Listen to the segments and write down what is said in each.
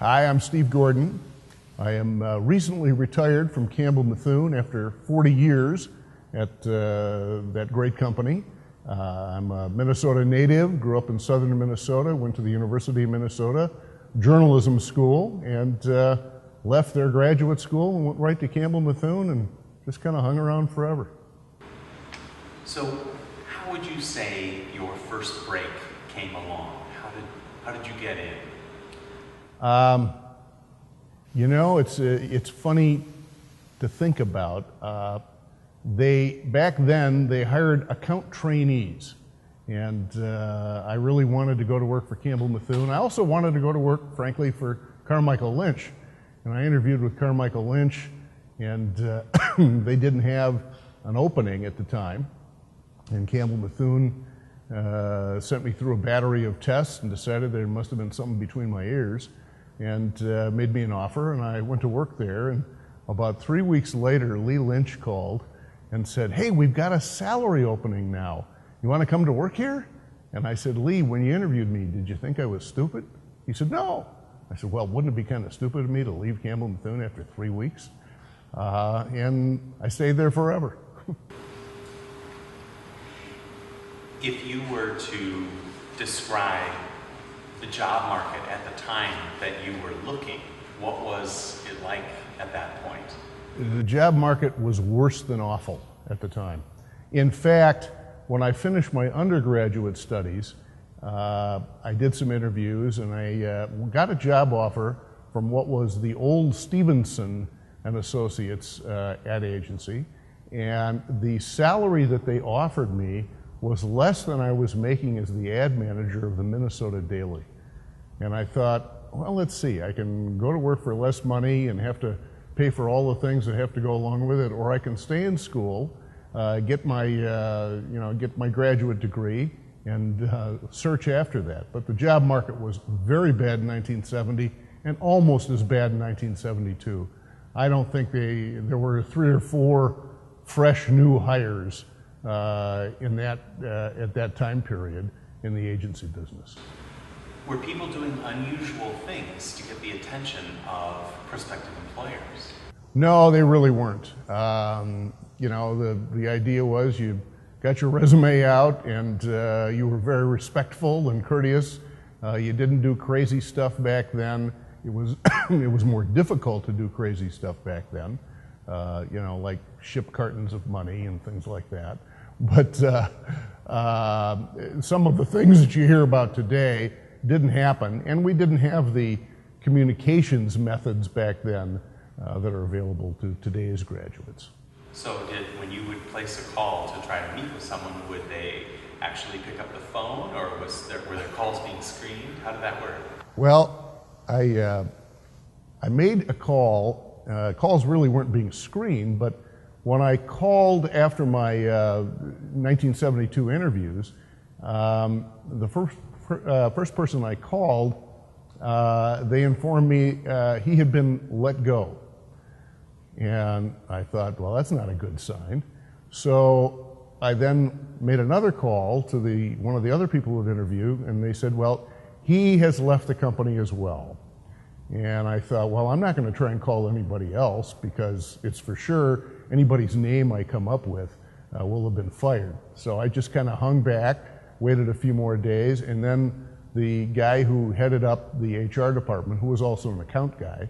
Hi, I'm Steve Gordon. I am recently retired from Campbell Mithun after 40 years at that great company. I'm a Minnesota native, grew up in southern Minnesota, went to the University of Minnesota journalism school, and left their graduate school and went right to Campbell Mithun and just kind of hung around forever. So how would you say your first break came along? How did you get in? You know, it's funny to think about. Back then they hired account trainees, and I really wanted to go to work for Campbell Mithun. I also wanted to go to work, frankly, for Carmichael Lynch, and I interviewed with Carmichael Lynch, and they didn't have an opening at the time, and Campbell Mithun sent me through a battery of tests and decided there must have been something between my ears, and made me an offer, and I went to work there. And about 3 weeks later, Lee Lynch called and said, "Hey, we've got a salary opening now. You want to come to work here?" And I said, "Lee, when you interviewed me, did you think I was stupid?" He said, "No." I said, "Well, wouldn't it be kind of stupid of me to leave Campbell Mithun after 3 weeks?" And I stayed there forever. If you were to describe the job market at the time that you were looking, what was it like at that point? The job market was worse than awful at the time. In fact, when I finished my undergraduate studies, I did some interviews, and I got a job offer from what was the old Stevenson and Associates ad agency, and the salary that they offered me was less than I was making as the ad manager of the Minnesota Daily. And I thought, well, let's see, I can go to work for less money and have to pay for all the things that have to go along with it, or I can stay in school, get my graduate degree, and search after that. But the job market was very bad in 1970 and almost as bad in 1972. I don't think there were 3 or 4 fresh new hires at that time period in the agency business. Were people doing unusual things to get the attention of prospective employers? No, they really weren't. You know, the idea was you got your resume out, and you were very respectful and courteous. You didn't do crazy stuff back then. It was it was more difficult to do crazy stuff back then. You know, like ship cartons of money and things like that. But some of the things that you hear about today didn't happen, and we didn't have the communications methods back then that are available to today's graduates. So when you would place a call to try to meet with someone, would they actually pick up the phone, or were their calls being screened? How did that work? Well, I made a call. Calls really weren't being screened, but when I called after my 1972 interviews, the first person I called, they informed me he had been let go. And I thought, well, that's not a good sign. So I then made another call to one of the other people who had interviewed, and they said, well, he has left the company as well. And I thought, well, I'm not going to try and call anybody else, because it's for sure anybody's name I come up with will have been fired. So I just kind of hung back, waited a few more days, and then the guy who headed up the HR department, who was also an account guy,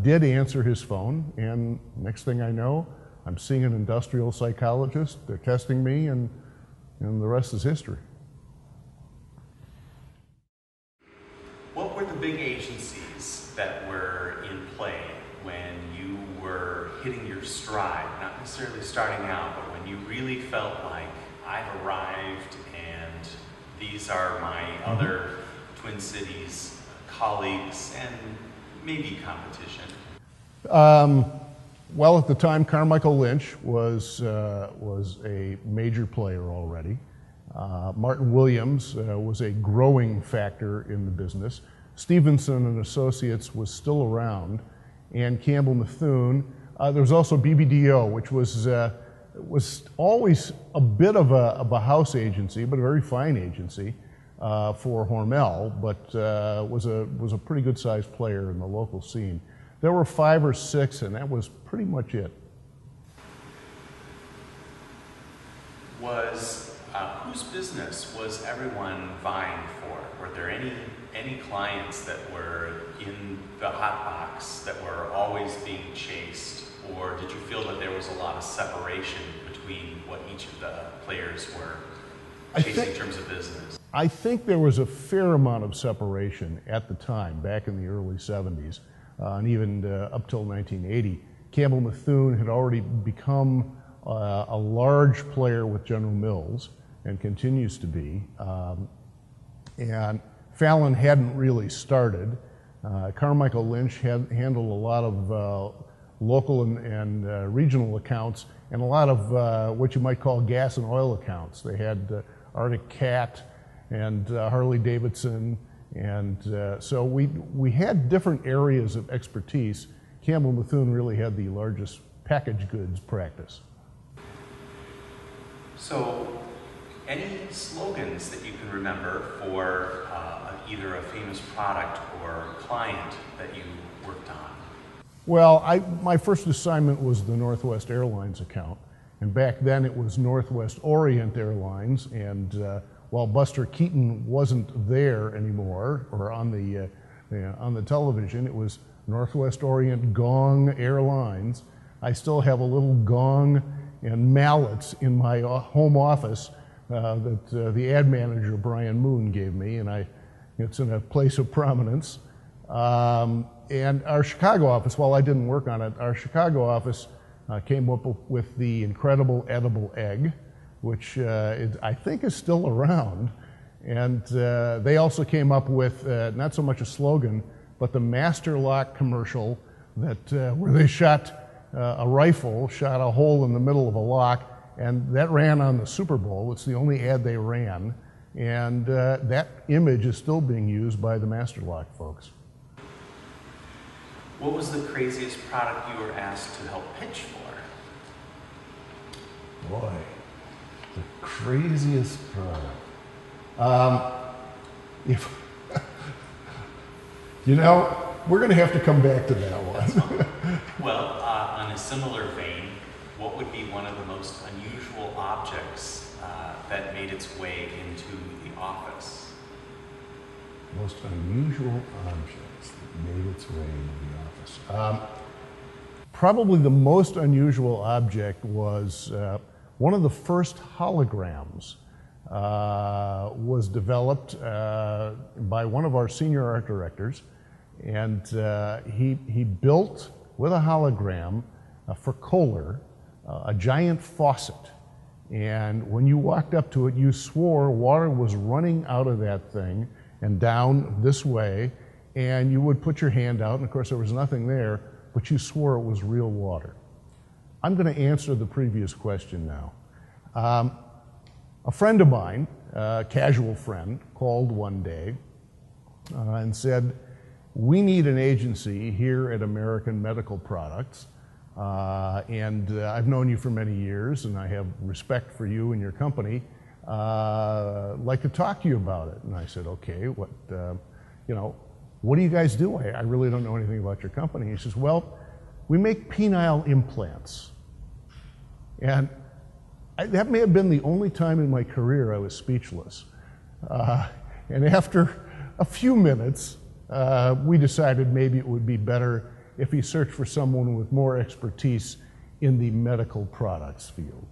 did answer his phone, and next thing I know, I'm seeing an industrial psychologist, they're testing me, and the rest is history. What were the big agencies that were in play when you were hitting your stride, not necessarily starting out, but when you really felt like, I've arrived and these are my other Twin Cities colleagues and maybe competition? Well, at the time, Carmichael Lynch was a major player already. Martin Williams was a growing factor in the business. Stevenson and Associates was still around, and Campbell Mithun. There was also BBDO, which was always a bit of a house agency, but a very fine agency. for Hormel, but was a pretty good sized player in the local scene. There were 5 or 6, and that was pretty much it. Whose business was everyone vying for? Were there any clients that were in the hot box that were always being chased, or did you feel that there was a lot of separation between what each of the players were chasing in terms of business? I think there was a fair amount of separation at the time, back in the early 70s, and even up till 1980. Campbell Mithun had already become a large player with General Mills and continues to be. And Fallon hadn't really started. Carmichael Lynch handled a lot of local and regional accounts and a lot of what you might call gas and oil accounts. They had Arctic Cat and Harley Davidson, and so we had different areas of expertise. Campbell Mithun really had the largest packaged goods practice. So, any slogans that you can remember for either a famous product or client that you worked on? Well, my first assignment was the Northwest Airlines account, and back then it was Northwest Orient Airlines, and while Buster Keaton wasn't there anymore, or on the television, it was Northwest Orient Gong Airlines. I still have a little gong and mallets in my home office that the ad manager, Brian Moon, gave me, and it's in a place of prominence. And our Chicago office, while I didn't work on it, our Chicago office came up with the incredible edible egg, which I think is still around. And they also came up with not so much a slogan, but the Master Lock commercial that where they shot a rifle, shot a hole in the middle of a lock, and that ran on the Super Bowl. It's the only ad they ran, and that image is still being used by the Master Lock folks. What was the craziest product you were asked to help pitch for? Boy, the craziest product. You know, we're going to have to come back to that one. Well, on a similar vein, what would be one of the most unusual objects that made its way into the office? Most unusual objects that made its way into the office. Probably the most unusual object was one of the first holograms was developed by one of our senior art directors, and he built with a hologram for Kohler a giant faucet, and when you walked up to it, you swore water was running out of that thing and down this way, and you would put your hand out, and of course there was nothing there, but you swore it was real water. I'm going to answer the previous question now. A friend of mine, a casual friend, called one day and said, "We need an agency here at American Medical Products, and I've known you for many years, and I have respect for you and your company. I'd like to talk to you about it." And I said, "Okay, what do you guys do? I really don't know anything about your company." He says, "Well, we make penile implants." And that may have been the only time in my career I was speechless. And after a few minutes, we decided maybe it would be better if he searched for someone with more expertise in the medical products field.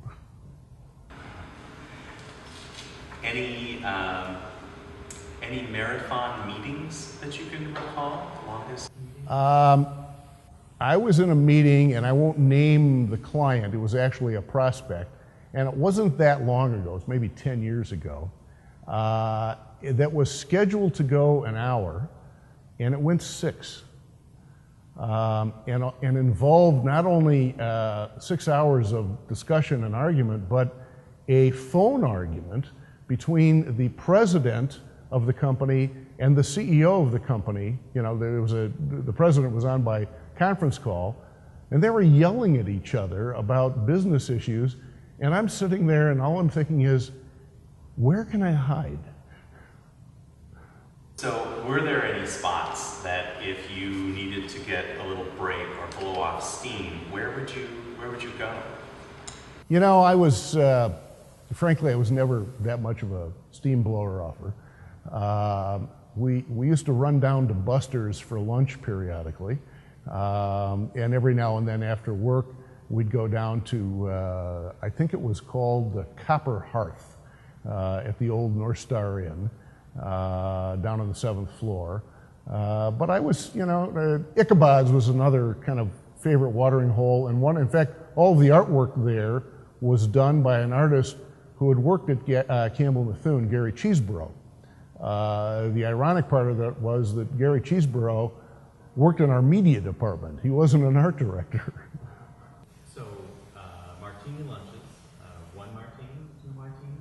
Any marathon meetings that you can recall? Longest? I was in a meeting, and I won't name the client. It was actually a prospect, and it wasn't that long ago. It was maybe 10 years ago. That was scheduled to go an hour, and it went 6. And involved not only 6 hours of discussion and argument, but a phone argument between the president of the company and the CEO of the company. You know, the president was on by conference call, and they were yelling at each other about business issues, and I'm sitting there, and all I'm thinking is, where can I hide? So were there any spots that if you needed to get a little break or blow off steam, where would you go? You know, frankly, I was never that much of a steam blower offer. We used to run down to Buster's for lunch periodically, and every now and then after work, we'd go down to, I think it was called the Copper Hearth at the old North Star Inn down on the 7th floor. But I was, Ichabod's was another kind of favorite watering hole, and in fact, all of the artwork there was done by an artist who had worked at Campbell Methuen, Gary Cheeseborough. The ironic part of that was that Gary Cheeseborough worked in our media department. He wasn't an art director. So, martini lunches, one martini, two martini?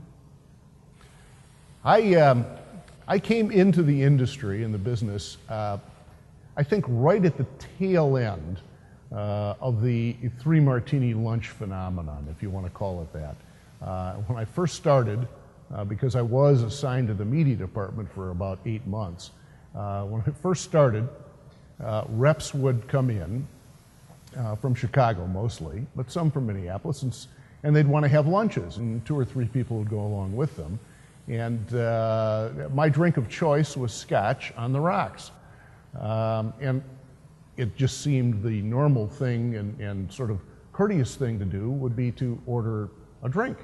I came into the industry, in the business, I think right at the tail end of the 3-martini lunch phenomenon, if you want to call it that. When I first started, because I was assigned to the media department for about 8 months, when I first started, reps would come in from Chicago mostly, but some from Minneapolis, and they'd want to have lunches, and 2 or 3 people would go along with them. And my drink of choice was scotch on the rocks. And it just seemed the normal thing and sort of courteous thing to do would be to order a drink.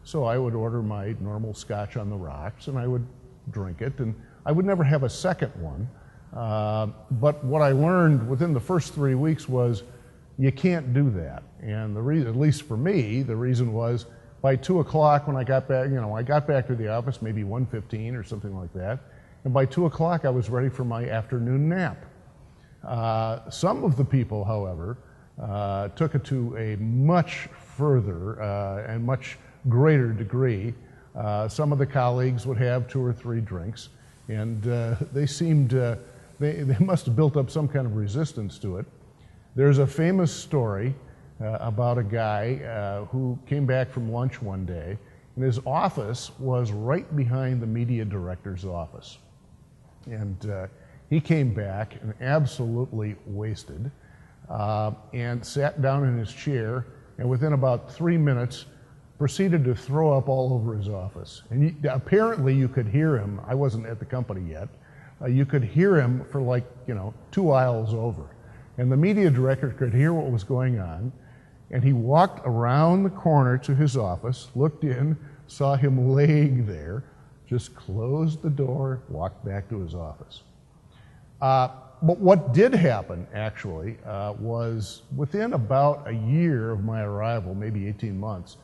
So I would order my normal scotch on the rocks, and I would drink it, and I would never have a second one. But what I learned within the first 3 weeks was you can't do that. And the reason, at least for me, the reason was by 2 o'clock when I got back, I got back to the office, maybe 1:15 or something like that, and by 2 o'clock I was ready for my afternoon nap. Some of the people, however, took it to a much further and much greater degree. Some of the colleagues would have 2 or 3 drinks, and they seemed, they must have built up some kind of resistance to it. There's a famous story about a guy who came back from lunch one day, and his office was right behind the media director's office. And he came back and absolutely wasted and sat down in his chair, and within about 3 minutes proceeded to throw up all over his office. And apparently you could hear him. I wasn't at the company yet. You could hear him for 2 aisles over. And the media director could hear what was going on, and he walked around the corner to his office, looked in, saw him laying there, just closed the door, walked back to his office. But what did happen, actually, was within about a year of my arrival, maybe 18 months,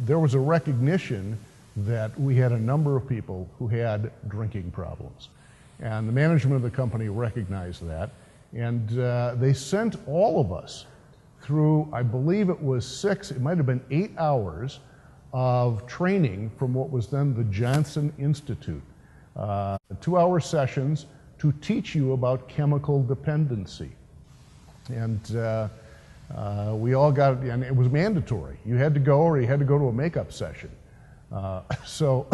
there was a recognition that we had a number of people who had drinking problems. And the management of the company recognized that, and they sent all of us through, I believe it was 6, it might have been 8 hours of training from what was then the Johnson Institute. 2-hour sessions to teach you about chemical dependency. And we all got, and it was mandatory. You had to go, or you had to go to a makeup session. So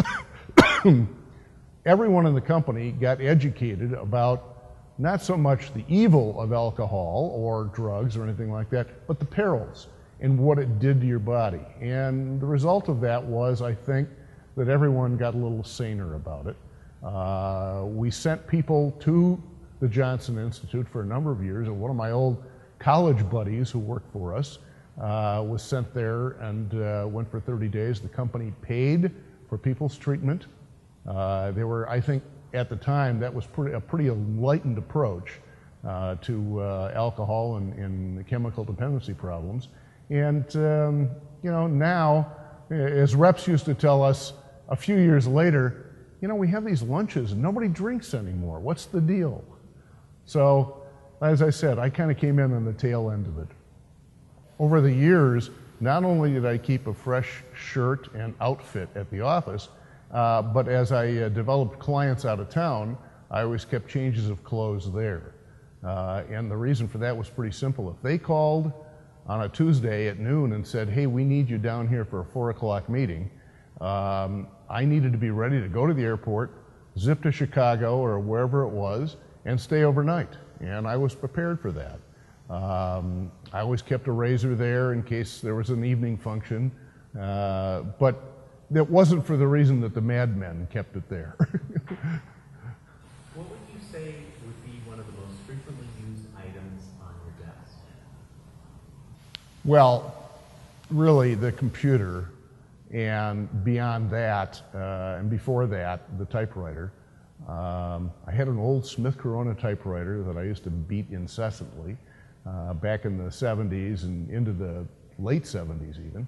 everyone in the company got educated about not so much the evil of alcohol or drugs or anything like that, but the perils and what it did to your body. And the result of that was, I think, that everyone got a little saner about it. We sent people to the Johnson Institute for a number of years, and one of my old college buddies who worked for us was sent there and went for 30 days. The company paid for people's treatment. They were, I think, at the time, that was a pretty enlightened approach to alcohol and the chemical dependency problems. And now, as reps used to tell us a few years later, we have these lunches and nobody drinks anymore. What's the deal? So, as I said, I kind of came in on the tail end of it. Over the years, not only did I keep a fresh shirt and outfit at the office, but as I developed clients out of town, I always kept changes of clothes there. And the reason for that was pretty simple. If they called on a Tuesday at noon and said, hey, we need you down here for a 4 o'clock meeting, I needed to be ready to go to the airport, zip to Chicago or wherever it was and stay overnight. And I was prepared for that. I always kept a razor there in case there was an evening function, but it wasn't for the reason that the madmen kept it there. What would you say would be one of the most frequently used items on your desk? Well, really the computer, and beyond that, and before that, the typewriter. I had an old Smith Corona typewriter that I used to beat incessantly back in the 70s and into the late 70s even.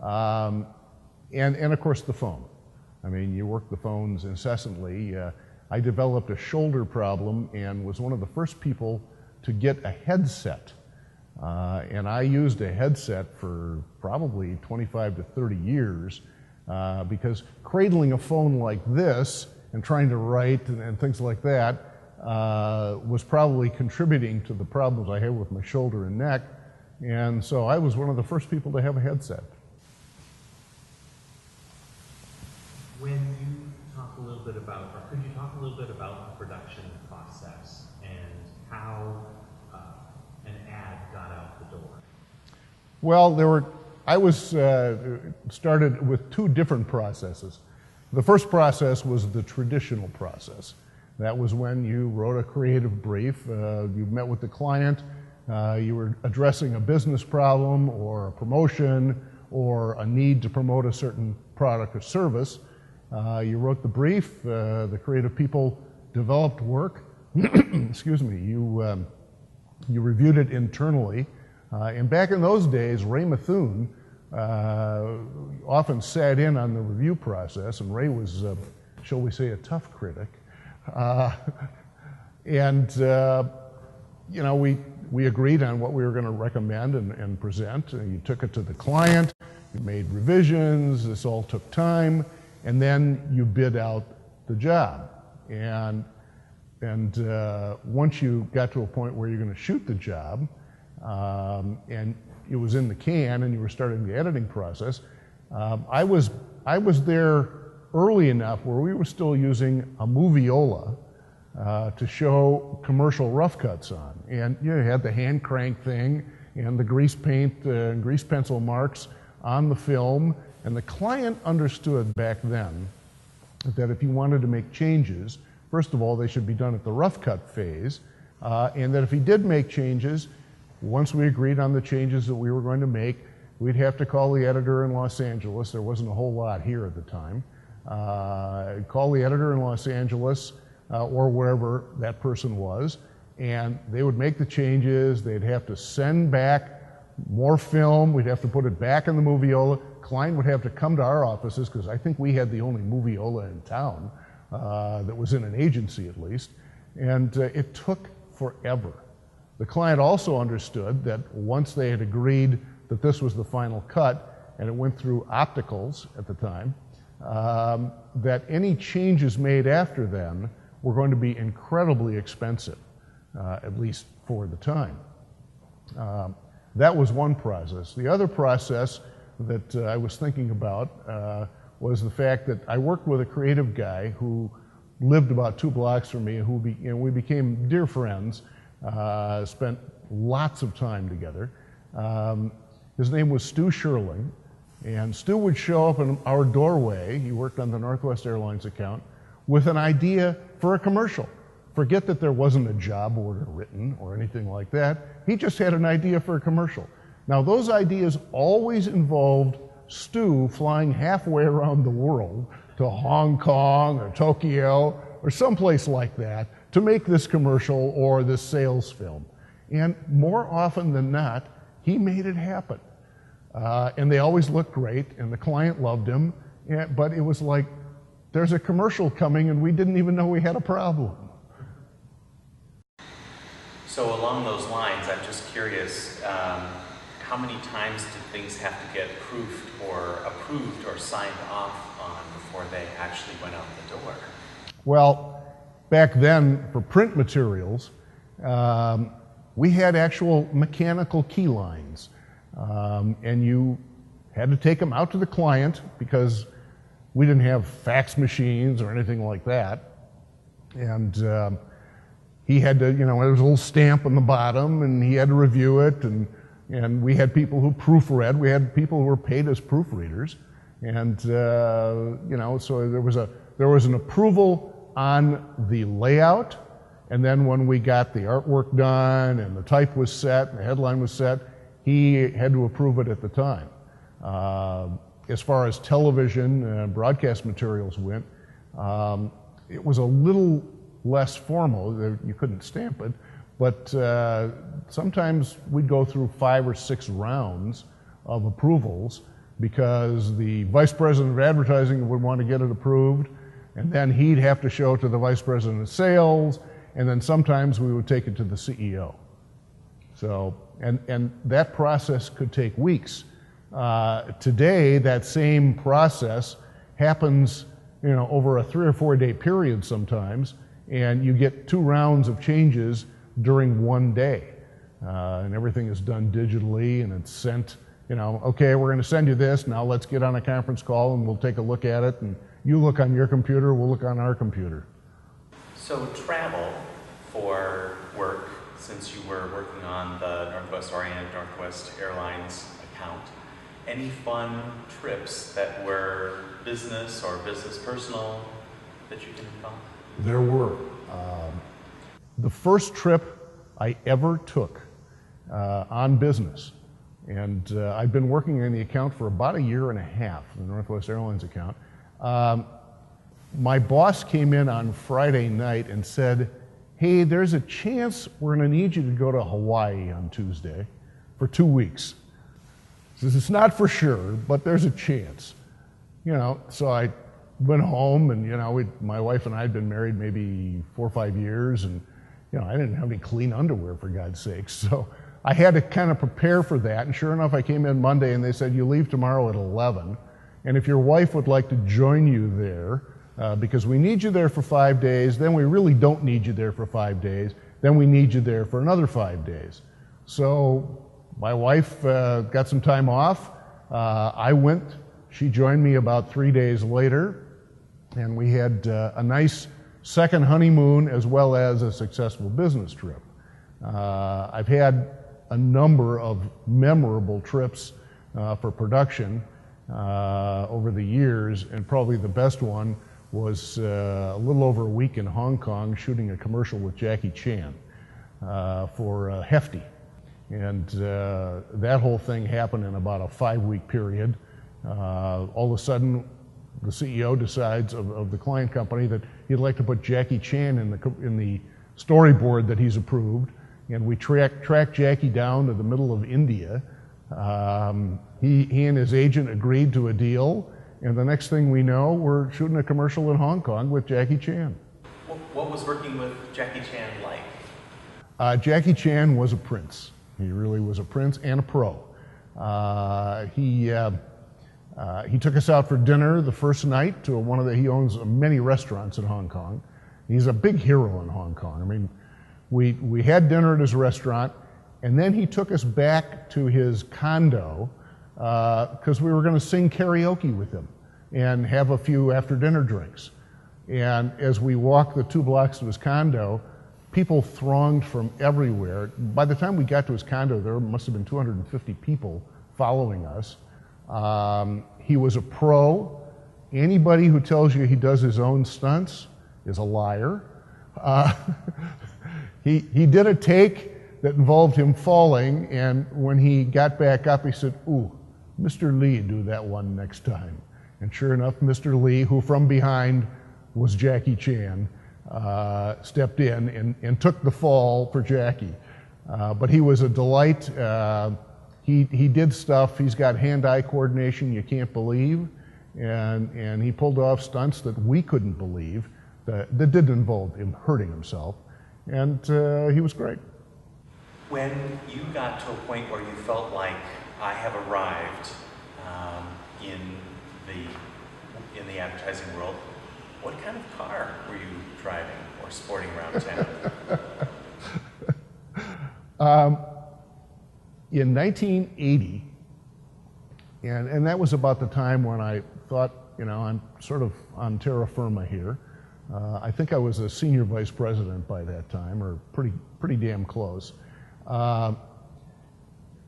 And of course the phone. I mean, you work the phones incessantly. I developed a shoulder problem and was one of the first people to get a headset. And I used a headset for probably 25 to 30 years because cradling a phone like this and trying to write and things like that was probably contributing to the problems I had with my shoulder and neck. And so I was one of the first people to have a headset. When you talk a little bit about, or could you talk a little bit about the production process and how an ad got out the door? Well, I was started with two different processes. The first process was the traditional process. That was when you wrote a creative brief, you met with the client, you were addressing a business problem or a promotion or a need to promote a certain product or service. You wrote the brief, the creative people developed work, excuse me, you reviewed it internally. And back in those days, Ray Methuen often sat in on the review process, and Ray was, shall we say, a tough critic. You know, we agreed on what we were going to recommend and present. And you took it to the client, you made revisions, this all took time, and then you bid out the job. And once you got to a point where you're going to shoot the job, and it was in the can and you were starting the editing process, I was there early enough where we were still using a moviola to show commercial rough cuts on. And you had the hand crank thing and the grease paint and grease pencil marks on the film. And the client understood back then that if you wanted to make changes, first of all, they should be done at the rough cut phase, and that if he did make changes, once we agreed on the changes that we were going to make, we'd have to call the editor in Los Angeles. There wasn't a whole lot here at the time. Call the editor in Los Angeles or wherever that person was, and they would make the changes. They'd have to send back more film. We'd have to put it back in the moviola. Client would have to come to our offices because I think we had the only moviola in town that was in an agency at least, and it took forever. The client also understood that once they had agreed that this was the final cut, and it went through opticals at the time, that any changes made after then were going to be incredibly expensive, at least for the time. That was one process. The other process that I was thinking about was the fact that I worked with a creative guy who lived about 2 blocks from me, and we became dear friends, spent lots of time together. His name was Stu Sherling, and Stu would show up in our doorway, he worked on the Northwest Airlines account, with an idea for a commercial. Forget that there wasn't a job order written or anything like that. He just had an idea for a commercial. Now, those ideas always involved Stu flying halfway around the world to Hong Kong or Tokyo or someplace like that to make this commercial or this sales film. And more often than not, he made it happen. And they always looked great, and the client loved him, but it was like, there's a commercial coming and we didn't even know we had a problem. So along those lines, I'm just curious, how many times did things have to get proofed or approved or signed off on before they actually went out the door? Well, back then, for print materials, we had actual mechanical key lines, and you had to take them out to the client because we didn't have fax machines or anything like that. And he had to, you know, there was a little stamp on the bottom, and he had to review it, and we had people who proofread. We had people who were paid as proofreaders, and you know, so there was an approval on the layout, and then when we got the artwork done and the type was set and the headline was set, he had to approve it at the time. As far as television broadcast materials went, it was a little less formal. You couldn't stamp it, but sometimes we'd go through 5 or 6 rounds of approvals because the vice president of advertising would want to get it approved, and then he'd have to show it to the vice president of sales, and then sometimes we would take it to the CEO. So, and that process could take weeks. Today, that same process happens, you know, over a 3 or 4 day period sometimes, and you get 2 rounds of changes during one day. And everything is done digitally, and it's sent, you know, okay, we're going to send you this, now let's get on a conference call and we'll take a look at it, and you look on your computer, we'll look on our computer. So travel for work, since you were working on the Northwest Orient, Northwest Airlines account, any fun trips that were business or business personal that you can recall? There were. The first trip I ever took on business, and I've been working in the account for about 1.5 years, the Northwest Airlines account. My boss came in on Friday night and said, hey, there's a chance we're going to need you to go to Hawaii on Tuesday for 2 weeks. He says, it's not for sure, but there's a chance. You know, so I went home, and, you know, my wife and I had been married maybe 4 or 5 years, and, you know, I didn't have any clean underwear, for God's sakes. So I had to kind of prepare for that, and sure enough, I came in Monday, and they said, you leave tomorrow at 11, and if your wife would like to join you there, because we need you there for 5 days, then we really don't need you there for 5 days, then we need you there for another 5 days. So my wife got some time off. I went. She joined me about 3 days later, and we had a nice second honeymoon as well as a successful business trip. I've had a number of memorable trips for production over the years, and probably the best one was a little over a week in Hong Kong shooting a commercial with Jackie Chan for Hefty. And that whole thing happened in about a 5-week period. All of a sudden, the CEO decides of the client company that he'd like to put Jackie Chan in the storyboard that he's approved, and we tracked Jackie down to the middle of India. He and his agent agreed to a deal, and the next thing we know, we're shooting a commercial in Hong Kong with Jackie Chan. What was working with Jackie Chan like? Jackie Chan was a prince. He really was a prince and a pro. He took us out for dinner the first night to he owns many restaurants in Hong Kong. He's a big hero in Hong Kong. I mean, we had dinner at his restaurant, and then he took us back to his condo because we were going to sing karaoke with him and have a few after-dinner drinks. And as we walked the 2 blocks to his condo, people thronged from everywhere. By the time we got to his condo, there must have been 250 people following us. He was a pro. Anybody who tells you he does his own stunts is a liar. He did a take that involved him falling, and when he got back up, he said, ooh, Mr. Lee, do that one next time. And sure enough, Mr. Lee, who from behind was Jackie Chan, stepped in and took the fall for Jackie. But he was a delight. He did stuff. He's got hand-eye coordination you can't believe, and he pulled off stunts that we couldn't believe that didn't involve him hurting himself, and he was great. When you got to a point where you felt like I have arrived in the advertising world, what kind of car were you driving or sporting around town? In 1980, and that was about the time when I thought, you know, I'm sort of on terra firma here. I think I was a senior vice president by that time, or pretty damn close.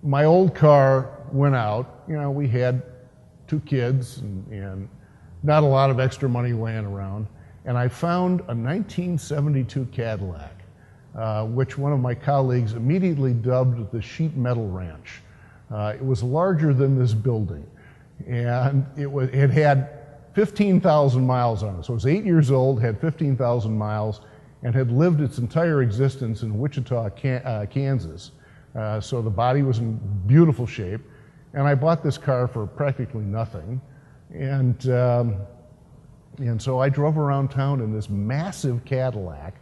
My old car went out. You know, we had 2 kids and not a lot of extra money laying around. And I found a 1972 Cadillac, which one of my colleagues immediately dubbed the sheet metal ranch. It was larger than this building, and it had 15,000 miles on it. So it was 8 years old, had 15,000 miles, and had lived its entire existence in Wichita, Kansas. So the body was in beautiful shape, and I bought this car for practically nothing. And so I drove around town in this massive Cadillac.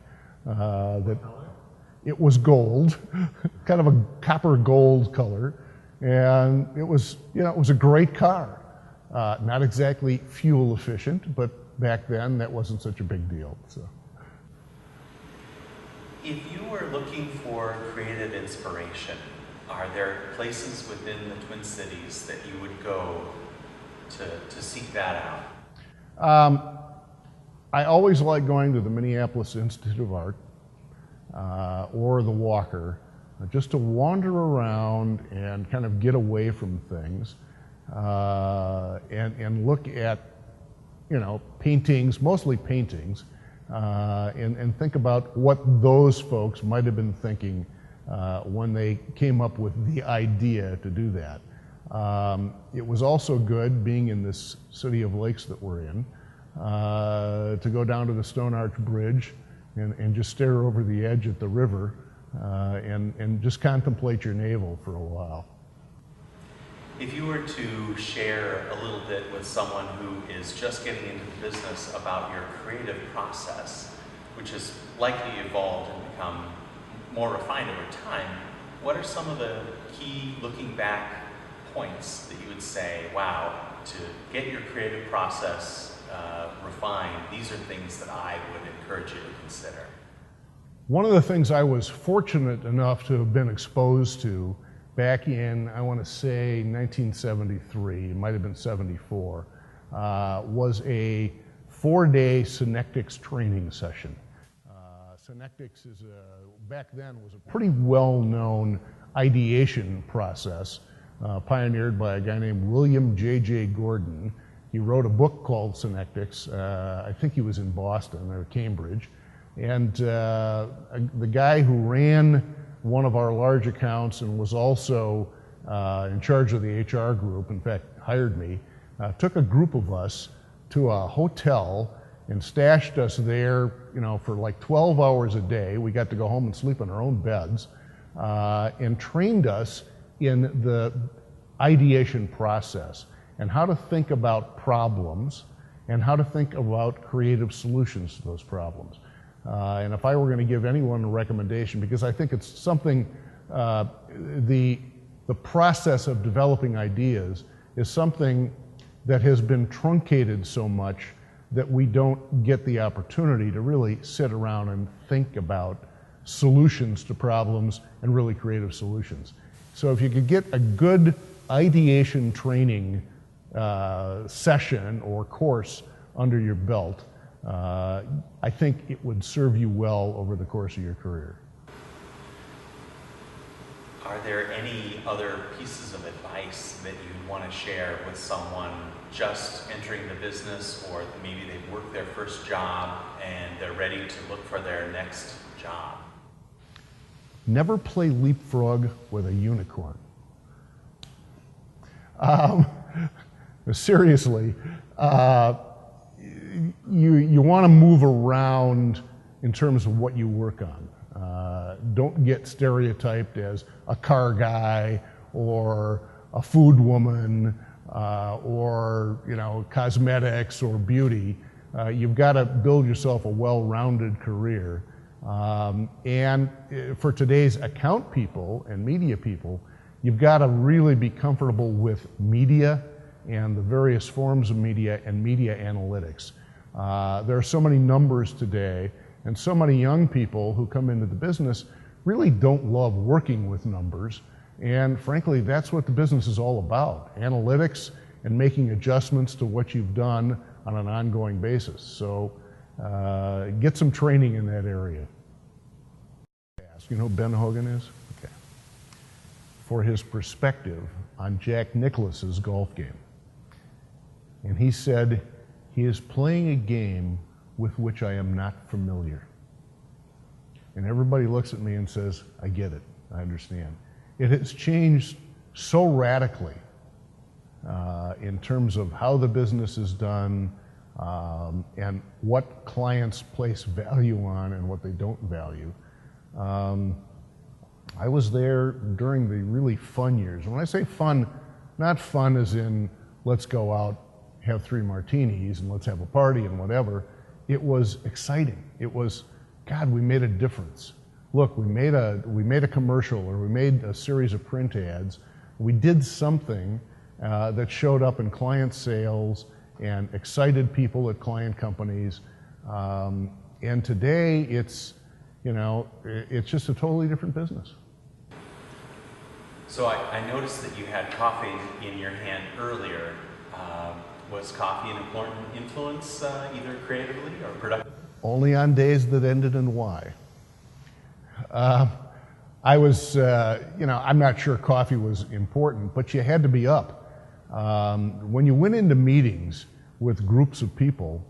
It was gold, kind of a copper gold color, and it was a great car. Not exactly fuel efficient, but back then that wasn't such a big deal. So, if you were looking for creative inspiration, are there places within the Twin Cities that you would go to seek that out? I always like going to the Minneapolis Institute of Art or the Walker, just to wander around and kind of get away from things and look at, paintings, mostly paintings, and think about what those folks might have been thinking when they came up with the idea to do that. It was also good, being in this city of lakes that we're in, to go down to the Stone Arch Bridge and just stare over the edge at the river and just contemplate your navel for a while. If you were to share a little bit with someone who is just getting into the business about your creative process, which has likely evolved and become more refined over time, what are some of the key looking back points that you would say, wow, to get your creative process refined, these are things that I would encourage you to consider? One of the things I was fortunate enough to have been exposed to back in, I want to say 1973, it might have been 74, was a 4-day Synectics training session. Synectics back then was a pretty well-known ideation process pioneered by a guy named William J.J. Gordon. He wrote a book called Synectics. I think he was in Boston or Cambridge. And the guy who ran one of our large accounts and was also in charge of the HR group, in fact, hired me, took a group of us to a hotel and stashed us there, for like 12 hours a day. We got to go home and sleep in our own beds, and trained us in the ideation process and how to think about problems and how to think about creative solutions to those problems. And if I were going to give anyone a recommendation, because I think it's something, the process of developing ideas is something that has been truncated so much that we don't get the opportunity to really sit around and think about solutions to problems and really creative solutions. So if you could get a good ideation training session or course under your belt, I think it would serve you well over the course of your career. Are there any other pieces of advice that you want to share with someone just entering the business, or maybe they've worked their first job and they're ready to look for their next job? Never play leapfrog with a unicorn. Seriously, you want to move around in terms of what you work on. Don't get stereotyped as a car guy or a food woman or cosmetics or beauty. You've got to build yourself a well-rounded career. And for today's account people and media people, you've got to really be comfortable with media and the various forms of media and media analytics. There are so many numbers today, and so many young people who come into the business really don't love working with numbers. And frankly, that's what the business is all about, analytics and making adjustments to what you've done on an ongoing basis. So get some training in that area. You know who Ben Hogan is? Okay. For his perspective on Jack Nicklaus's golf game. And he said, he is playing a game with which I am not familiar. And everybody looks at me and says, I get it, I understand. It has changed so radically in terms of how the business is done and what clients place value on and what they don't value. I was there during the really fun years. And when I say fun, not fun as in let's go out, have 3 martinis and let's have a party and whatever. It was exciting. It was, God, we made a difference. Look, we made a commercial, or we made a series of print ads. We did something that showed up in client sales and excited people at client companies. And today it's, you know, it's just a totally different business. So I noticed that you had coffee in your hand earlier. Was coffee an important influence, either creatively or productively? Only on days that ended in Y. I was, you know, I'm not sure coffee was important, but you had to be up. When you went into meetings with groups of people,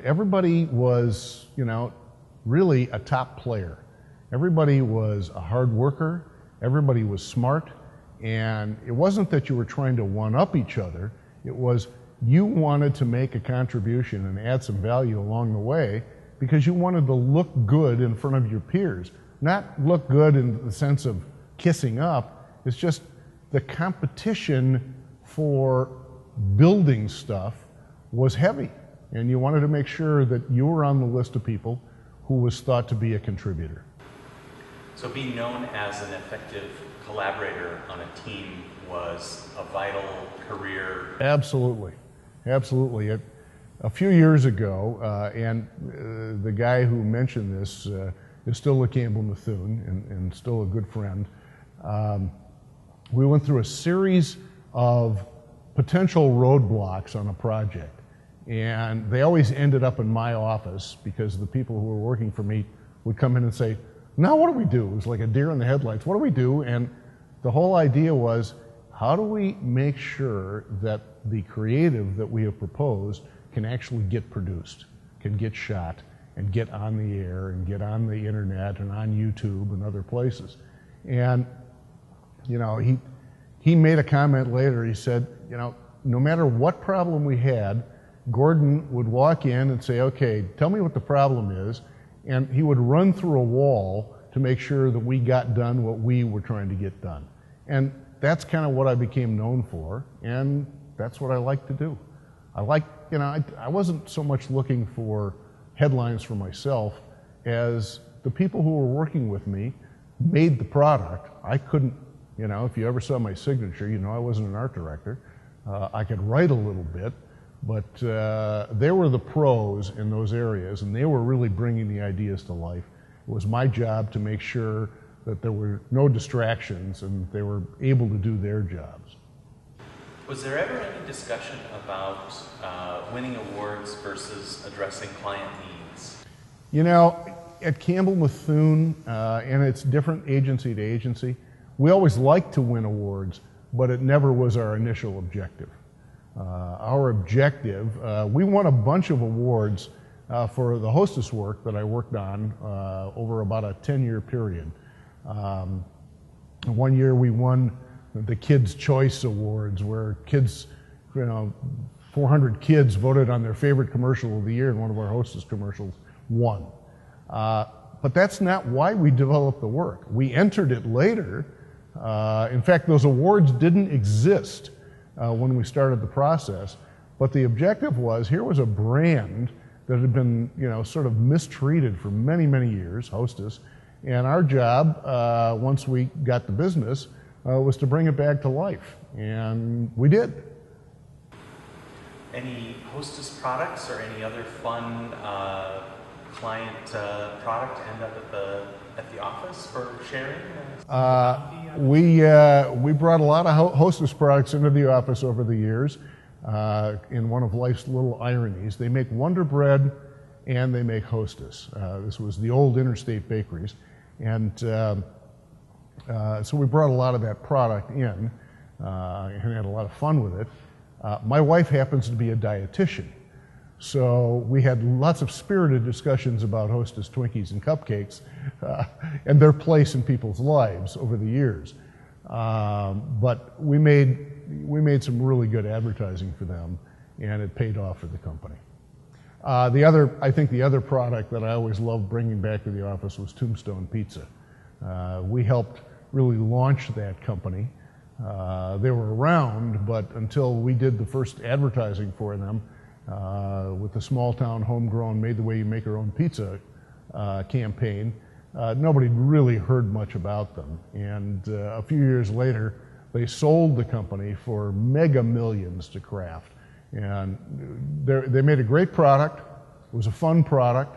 everybody was, you know, really a top player. Everybody was a hard worker, everybody was smart, and it wasn't that you were trying to one-up each other, it was you wanted to make a contribution and add some value along the way because you wanted to look good in front of your peers. Not look good in the sense of kissing up, it's just the competition for building stuff was heavy, and you wanted to make sure that you were on the list of people who was thought to be a contributor. So being known as an effective collaborator on a team was a vital career. Absolutely, absolutely. A few years ago, and the guy who mentioned this is still a Campbell Methune and still a good friend. We went through a series of potential roadblocks on a project. And they always ended up in my office because the people who were working for me would come in and say, now what do we do? It was like a deer in the headlights. What do we do? And the whole idea was, how do we make sure that the creative that we have proposed can actually get produced, can get shot, and get on the air, and get on the internet, and on YouTube, and other places. And, you know, he made a comment later. He said, you know, no matter what problem we had, Gordon would walk in and say, okay, tell me what the problem is, and he would run through a wall to make sure that we got done what we were trying to get done. And that's kind of what I became known for, and that's what I like to do. I like, you know, I wasn't so much looking for headlines for myself as the people who were working with me made the product. I couldn't, you know, if you ever saw my signature, you know I wasn't an art director. I could write a little bit, but they were the pros in those areas, and they were really bringing the ideas to life. It was my job to make sure that there were no distractions and they were able to do their jobs. Was there ever any discussion about winning awards versus addressing client needs? You know, at Campbell Methune, and it's different agency to agency, we always liked to win awards, but it never was our initial objective. Our objective, we won a bunch of awards for the hostess work that I worked on over about a 10-year period. One year we won the Kids' Choice Awards, where kids, you know, 400 kids voted on their favorite commercial of the year, and one of our hostess commercials won. But that's not why we developed the work. We entered it later. In fact, those awards didn't exist when we started the process, but the objective was, here was a brand that had been, you know, sort of mistreated for many, many years, Hostess, and our job, once we got the business, was to bring it back to life, and we did. Any Hostess products or any other fun client product end up at the office for sharing? We brought a lot of Hostess products into the office over the years in one of life's little ironies. They make Wonder Bread and they make Hostess. This was the old Interstate Bakeries, and so we brought a lot of that product in and had a lot of fun with it. My wife happens to be a dietitian, so we had lots of spirited discussions about Hostess Twinkies and cupcakes and their place in people's lives over the years. But we made some really good advertising for them, and it paid off for the company. I think the other product that I always loved bringing back to the office was Tombstone Pizza. We helped really launch that company. They were around, but until we did the first advertising for them with the small town homegrown made the way you make your own pizza campaign, nobody really heard much about them. And a few years later, they sold the company for mega millions to Kraft. And they made a great product. It was a fun product.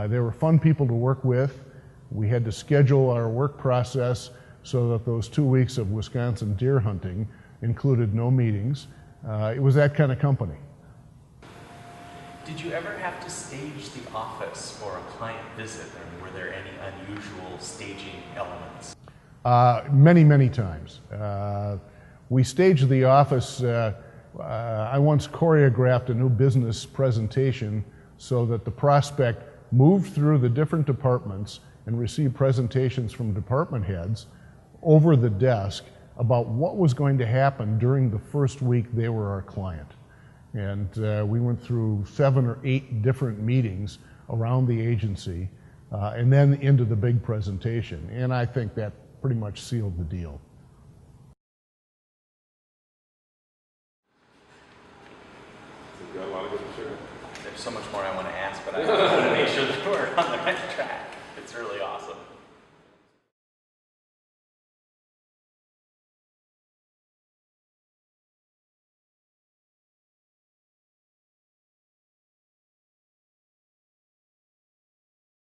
They were fun people to work with. We had to schedule our work process so that those 2 weeks of Wisconsin deer hunting included no meetings. It was that kind of company. Did you ever have to stage the office for a client visit, or were there any unusual staging elements? Many, many times. We staged the office. I once choreographed a new business presentation so that the prospect moved through the different departments and received presentations from department heads over the desk about what was going to happen during the first week they were our client. And we went through 7 or 8 different meetings around the agency and then into the big presentation. And I think that pretty much sealed the deal. Got a lot of good material. There's so much more I want to ask, but I want to make sure that we're on the right track. It's really awesome.